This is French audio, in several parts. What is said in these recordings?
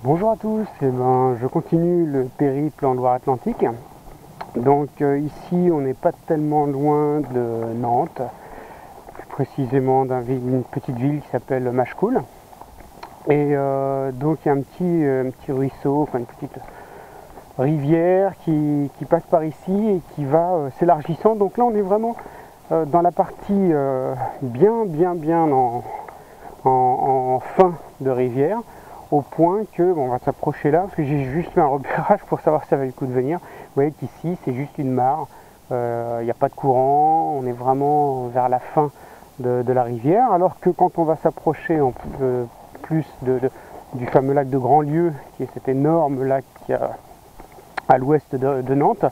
Bonjour à tous, je continue le périple en Loire-Atlantique. Donc ici on n'est pas tellement loin de Nantes, plus précisément d'une petite ville qui s'appelle Machecoul. Et donc il y a un petit ruisseau, enfin une petite rivière qui passe par ici et qui va s'élargissant. Donc là on est vraiment dans la partie bien en fin de rivière, au point que, bon, on va s'approcher là, parce que j'ai juste fait un repérage pour savoir si ça valait le coup de venir. Vous voyez qu'ici c'est juste une mare, il n'y a pas de courant, on est vraiment vers la fin de la rivière, alors que quand on va s'approcher plus du fameux lac de Grandlieu, qui est cet énorme lac à l'ouest de Nantes,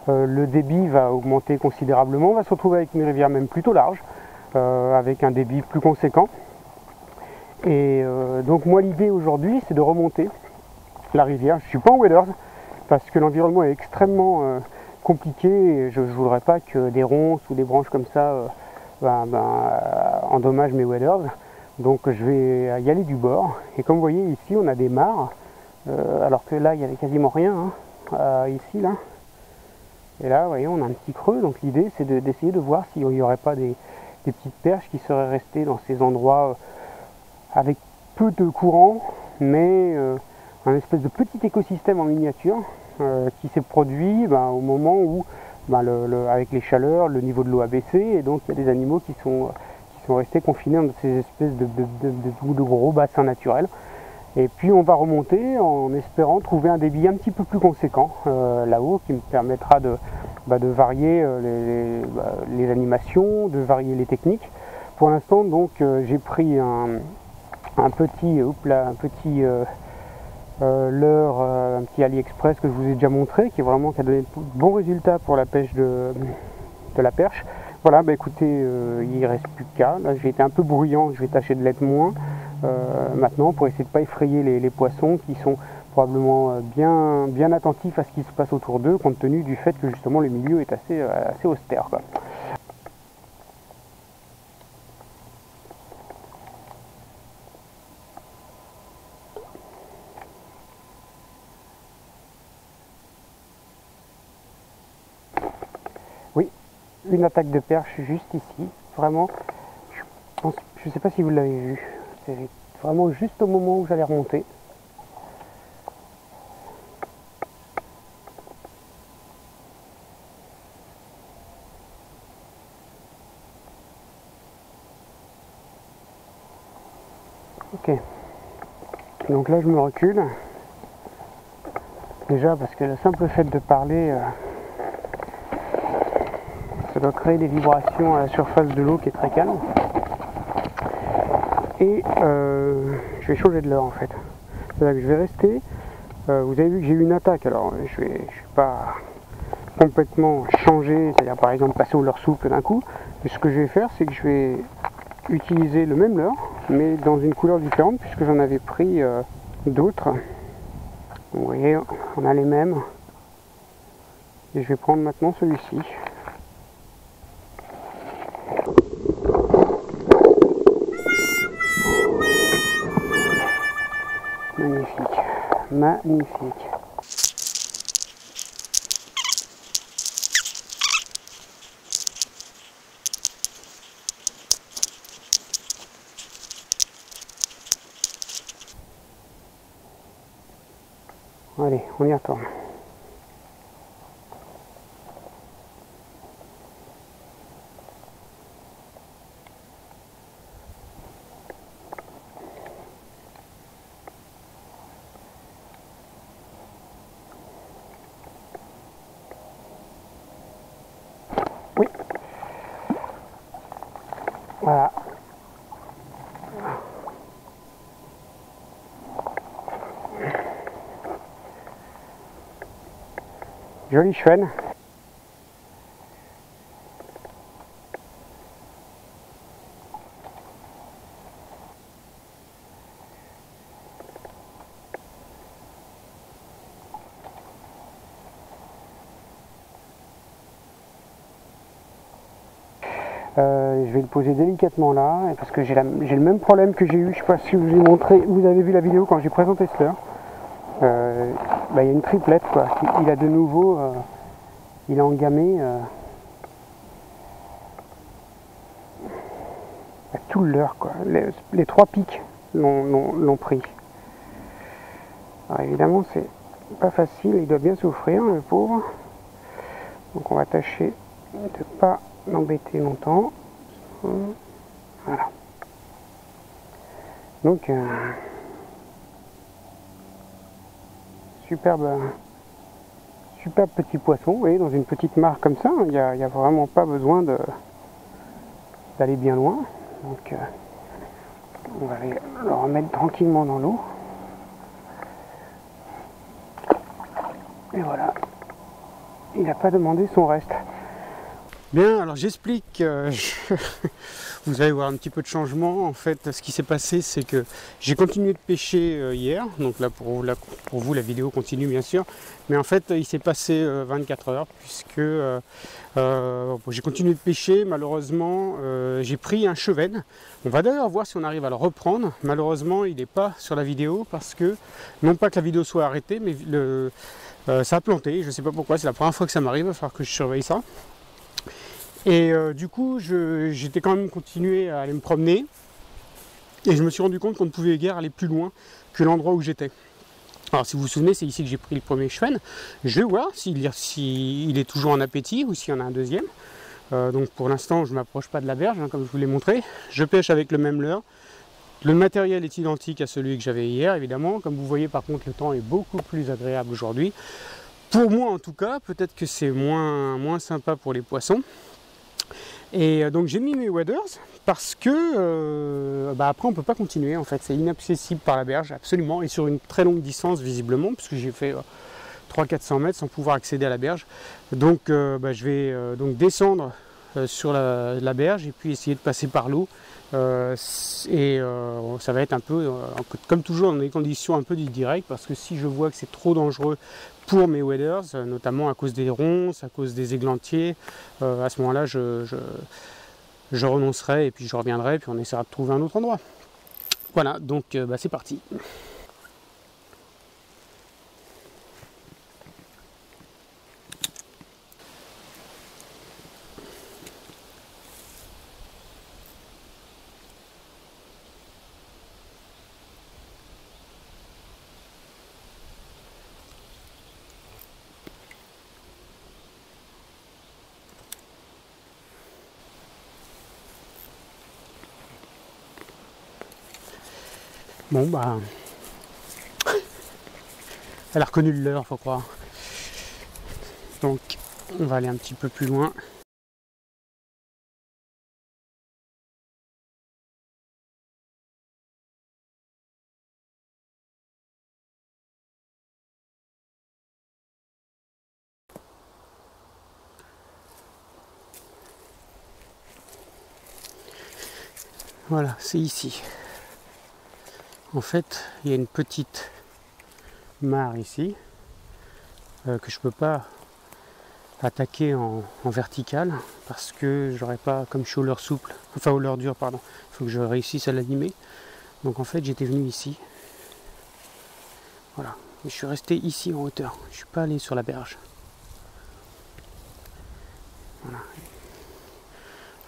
le débit va augmenter considérablement, on va se retrouver avec une rivière même plutôt large, avec un débit plus conséquent. Et donc moi l'idée aujourd'hui c'est de remonter la rivière. Je ne suis pas en waders parce que l'environnement est extrêmement compliqué et je ne voudrais pas que des ronces ou des branches comme ça endommagent mes waders. Donc je vais y aller du bord. Et comme vous voyez ici on a des mares, alors que là il n'y avait quasiment rien, ici là. Et là vous voyez on a un petit creux, donc l'idée c'est d'essayer de voir s'il n'y aurait pas des petites perches qui seraient restées dans ces endroits avec peu de courant, mais un espèce de petit écosystème en miniature qui s'est produit au moment où, avec les chaleurs, le niveau de l'eau a baissé, et donc il y a des animaux qui sont restés confinés dans ces espèces de gros bassins naturels. Et puis on va remonter en espérant trouver un débit un petit peu plus conséquent là-haut, qui me permettra de varier les animations, de varier les techniques. Pour l'instant, donc, j'ai pris un petit leurre, un petit AliExpress que je vous ai déjà montré, qui a donné de bons résultats pour la pêche de la perche. Voilà, écoutez, il ne reste plus qu'à. Là j'ai été un peu bruyant, je vais tâcher de l'être moins maintenant pour essayer de ne pas effrayer les poissons qui sont probablement bien attentifs à ce qui se passe autour d'eux, compte tenu du fait que justement le milieu est assez austère, quoi. Oui, une attaque de perche juste ici, vraiment, je ne sais pas si vous l'avez vu, c'est vraiment juste au moment où j'allais remonter. Ok, donc là je me recule, déjà parce que le simple fait de parler, ça doit créer des vibrations à la surface de l'eau qui est très calme. Et je vais changer de l'heure en fait. C'est-à-dire que je vais rester. Vous avez vu que j'ai eu une attaque, alors je ne vais pas complètement changer, c'est-à-dire par exemple passer au leurre souple d'un coup. Mais ce que je vais faire, c'est que je vais utiliser le même leurre, mais dans une couleur différente, puisque j'en avais pris d'autres. Vous voyez, on a les mêmes. Et je vais prendre maintenant celui-ci. Magnifique, magnifique. Allez, on y retourne. Oui. Voilà. Jolie chouenne. Je vais le poser délicatement là, parce que j'ai le même problème que j'ai eu, je ne sais pas si je vous ai montré, vous avez vu la vidéo quand j'ai présenté ce leurre. il y a une triplette quoi. Il a de nouveau, il a engamé tout le leurre quoi. Les 3 pics l'ont pris. Alors évidemment c'est pas facile, il doit bien souffrir le pauvre. Donc on va tâcher de ne pas l'embêter longtemps. Voilà. Donc superbe petit poisson, vous voyez, dans une petite mare comme ça, il n'y a vraiment pas besoin d'aller bien loin. Donc on va aller le remettre tranquillement dans l'eau. Et voilà, il n'a pas demandé son reste. Bien, alors j'explique, vous allez voir un petit peu de changement. En fait, ce qui s'est passé, c'est que j'ai continué de pêcher hier. Donc là, pour vous, la vidéo continue bien sûr. Mais en fait, il s'est passé 24 heures, puisque j'ai continué de pêcher. Malheureusement, j'ai pris un chevenne. On va d'ailleurs voir si on arrive à le reprendre. Malheureusement, il n'est pas sur la vidéo, parce que, non pas que la vidéo soit arrêtée, mais ça a planté. Je ne sais pas pourquoi, c'est la première fois que ça m'arrive, il va falloir que je surveille ça. Et du coup, j'étais quand même continué à aller me promener, et je me suis rendu compte qu'on ne pouvait guère aller plus loin que l'endroit où j'étais. Alors si vous vous souvenez, c'est ici que j'ai pris le premier chevenne. Je vais voir s'il est toujours en appétit ou s'il y en a un deuxième. Donc pour l'instant, je ne m'approche pas de la berge, hein, comme je vous l'ai montré. Je pêche avec le même leurre. Le matériel est identique à celui que j'avais hier, évidemment. Comme vous voyez, par contre, le temps est beaucoup plus agréable aujourd'hui. Pour moi, en tout cas, peut-être que c'est moins sympa pour les poissons. Et donc j'ai mis mes waders parce que après on peut pas continuer en fait, c'est inaccessible par la berge absolument, et sur une très longue distance visiblement, puisque j'ai fait 300-400 mètres sans pouvoir accéder à la berge. Donc je vais donc descendre sur la berge et puis essayer de passer par l'eau, ça va être un peu comme toujours dans des conditions un peu du direct, parce que si je vois que c'est trop dangereux pour mes waders, notamment à cause des ronces, à cause des églantiers, à ce moment là je renoncerai et puis je reviendrai, puis on essaiera de trouver un autre endroit. Voilà, donc c'est parti. Bon elle a reconnu le leurre, faut croire. Donc on va aller un petit peu plus loin. Voilà, c'est ici. En fait, il y a une petite mare ici que je peux pas attaquer en vertical, parce que j'aurais pas, comme je suis au leurre souple, enfin au leurre dur pardon, il faut que je réussisse à l'animer. Donc en fait j'étais venu ici, voilà, et je suis resté ici en hauteur, je suis pas allé sur la berge. Voilà.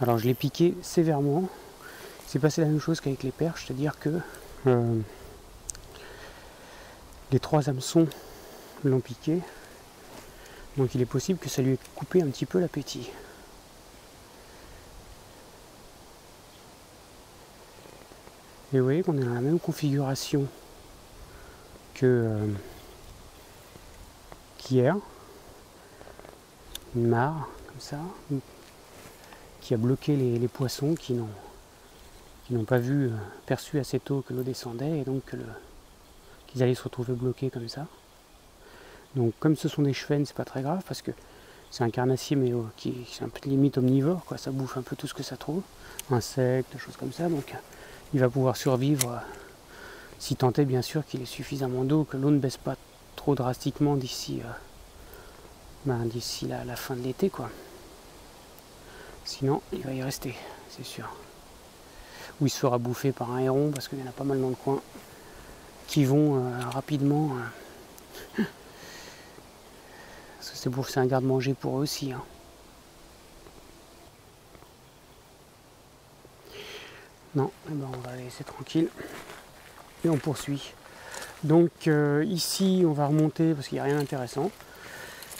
Alors je l'ai piqué sévèrement. C'est passé la même chose qu'avec les perches, c'est-à-dire que les 3 hameçons l'ont piqué, donc il est possible que ça lui ait coupé un petit peu l'appétit. Et vous voyez qu'on est dans la même configuration que qu'hier, une mare comme ça, qui a bloqué les poissons qui n'ont pas perçu assez tôt que l'eau descendait, et donc qu'ils allaient se retrouver bloqués comme ça. Donc comme ce sont des chevennes, c'est pas très grave, parce que c'est un carnassier mais qui est un peu limite omnivore, quoi. Ça bouffe un peu tout ce que ça trouve, insectes, choses comme ça, donc il va pouvoir survivre, si tant est bien sûr qu'il ait suffisamment d'eau, que l'eau ne baisse pas trop drastiquement d'ici la fin de l'été, quoi. Sinon il va y rester, c'est sûr. Ou il se fera bouffer par un héron, parce qu'il y en a pas mal dans le coin qui vont rapidement c'est un garde-manger pour eux aussi. Hein. Non, eh ben, on va les laisser tranquille. Et on poursuit. Donc ici, on va remonter parce qu'il n'y a rien d'intéressant.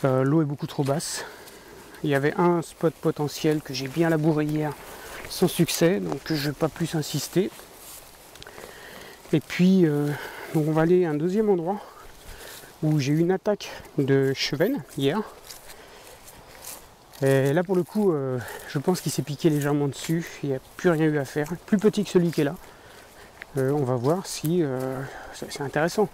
L'eau est beaucoup trop basse. Il y avait un spot potentiel que j'ai bien labouré hier sans succès, donc je ne vais pas plus insister. Et puis, donc on va aller à un deuxième endroit où j'ai eu une attaque de chevenne hier. Et là pour le coup, je pense qu'il s'est piqué légèrement dessus, il n'y a plus rien eu à faire. Plus petit que celui qui est là. On va voir si, c'est intéressant,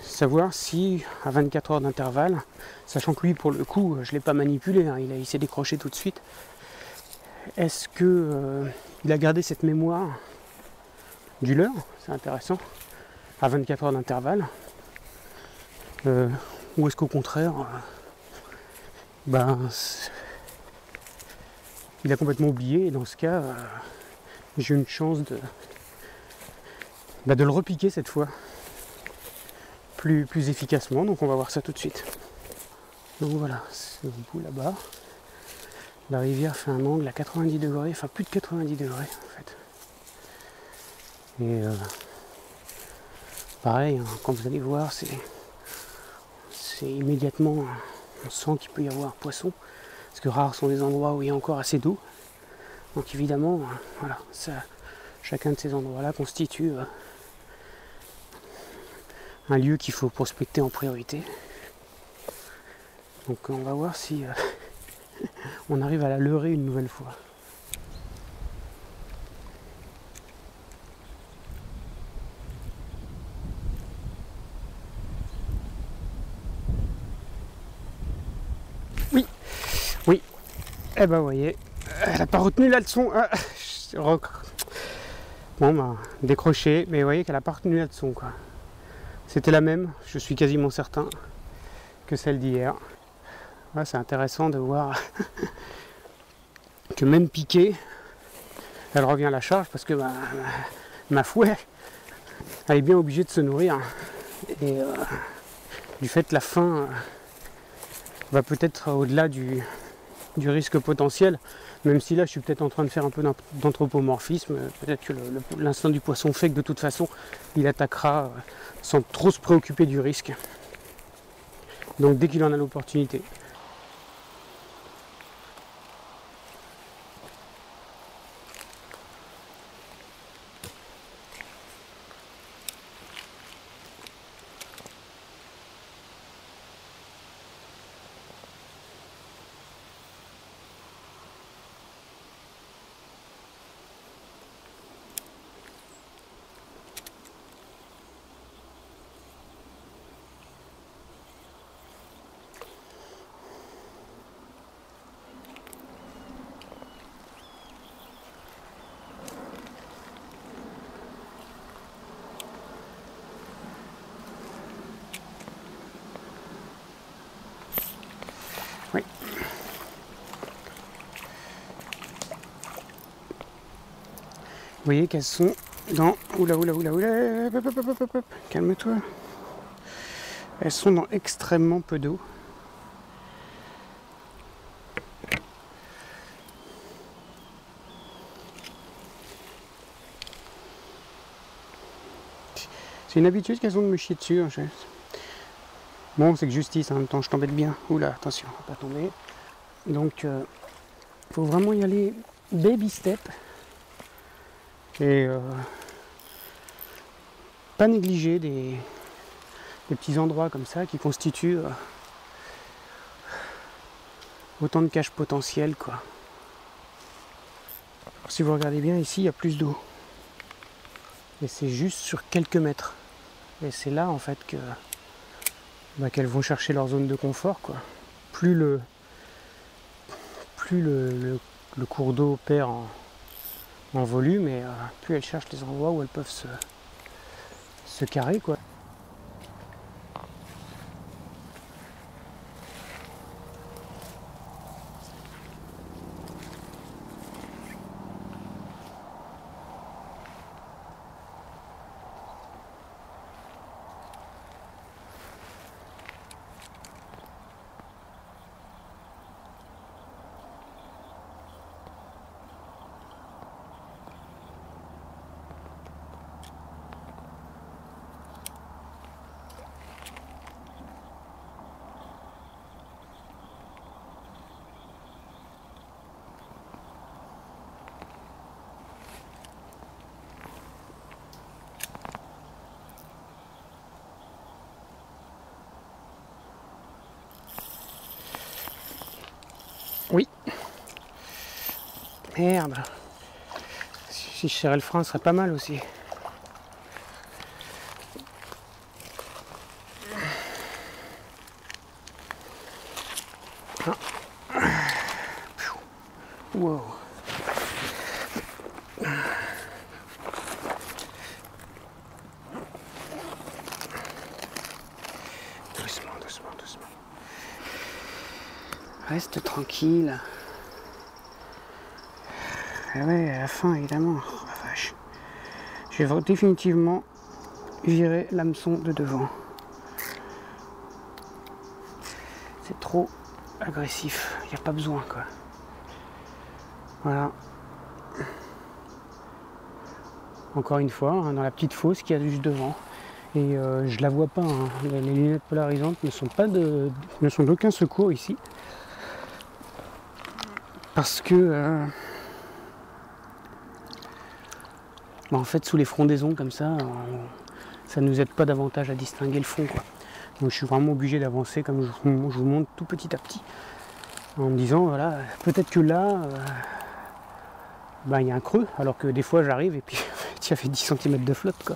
savoir si à 24 heures d'intervalle, sachant que lui pour le coup, je ne l'ai pas manipulé, hein, il s'est décroché tout de suite. Est-ce que il a gardé cette mémoire du leurre? C'est intéressant. À 24 heures d'intervalle. Ou est-ce qu'au contraire, il a complètement oublié, et dans ce cas, j'ai une chance de le repiquer cette fois plus efficacement, donc on va voir ça tout de suite. Donc voilà, c'est au bout là-bas. La rivière fait un angle à 90 degrés, enfin plus de 90 degrés en fait. Et pareil, hein, quand vous allez voir, c'est immédiatement, on sent qu'il peut y avoir poisson, parce que rares sont les endroits où il y a encore assez d'eau. Donc évidemment, voilà, ça, chacun de ces endroits-là constitue un lieu qu'il faut prospecter en priorité. Donc on va voir si on arrive à la leurrer une nouvelle fois. Oui, oui. Eh ben vous voyez, elle n'a pas retenu la leçon. Bon bah, décroché, mais vous voyez qu'elle n'a pas retenu la leçon quoi. C'était la même, je suis quasiment certain, que celle d'hier. Ouais, c'est intéressant de voir que même piquée, elle revient à la charge parce que ma fouet, elle est bien obligée de se nourrir. Et du fait la faim va peut-être au-delà du risque potentiel, même si là je suis peut-être en train de faire un peu d'anthropomorphisme, peut-être que l'instinct du poisson fait que de toute façon il attaquera sans trop se préoccuper du risque. Donc dès qu'il en a l'opportunité. Oui. Vous voyez qu'elles sont dans... Oula, calme-toi. Elles sont dans extrêmement peu d'eau. C'est une habitude qu'elles ont de me chier dessus. Hein, bon, c'est que justice en même temps, je t'embête bien. Oula, attention, on va pas tomber. Donc, faut vraiment y aller baby step. Et pas négliger des petits endroits comme ça qui constituent autant de caches potentielles quoi. Alors, si vous regardez bien ici, il y a plus d'eau. Et c'est juste sur quelques mètres. Et c'est là en fait que qu'elles vont chercher leur zone de confort quoi. Plus le cours d'eau perd en volume et plus elles cherchent les endroits où elles peuvent se carrer quoi. Oui. Merde. Si je serrais le frein, ce serait pas mal aussi. Ah. Wow. Doucement, doucement, doucement. Reste tranquille. Ah ouais, à la fin, évidemment. Oh, la vache. Je vais définitivement virer l'hameçon de devant. C'est trop agressif. Il n'y a pas besoin, quoi. Voilà. Encore une fois, hein, dans la petite fosse qu'il y a juste devant. Et je la vois pas. Hein. Les lunettes polarisantes ne sont d'aucun secours ici. Parce que en fait, sous les frondaisons comme ça, ça ne nous aide pas davantage à distinguer le fond, quoi. Donc je suis vraiment obligé d'avancer comme je vous montre tout petit à petit. En me disant, voilà, peut-être que là, il y a un creux, alors que des fois j'arrive et puis il y avait 10 cm de flotte, quoi.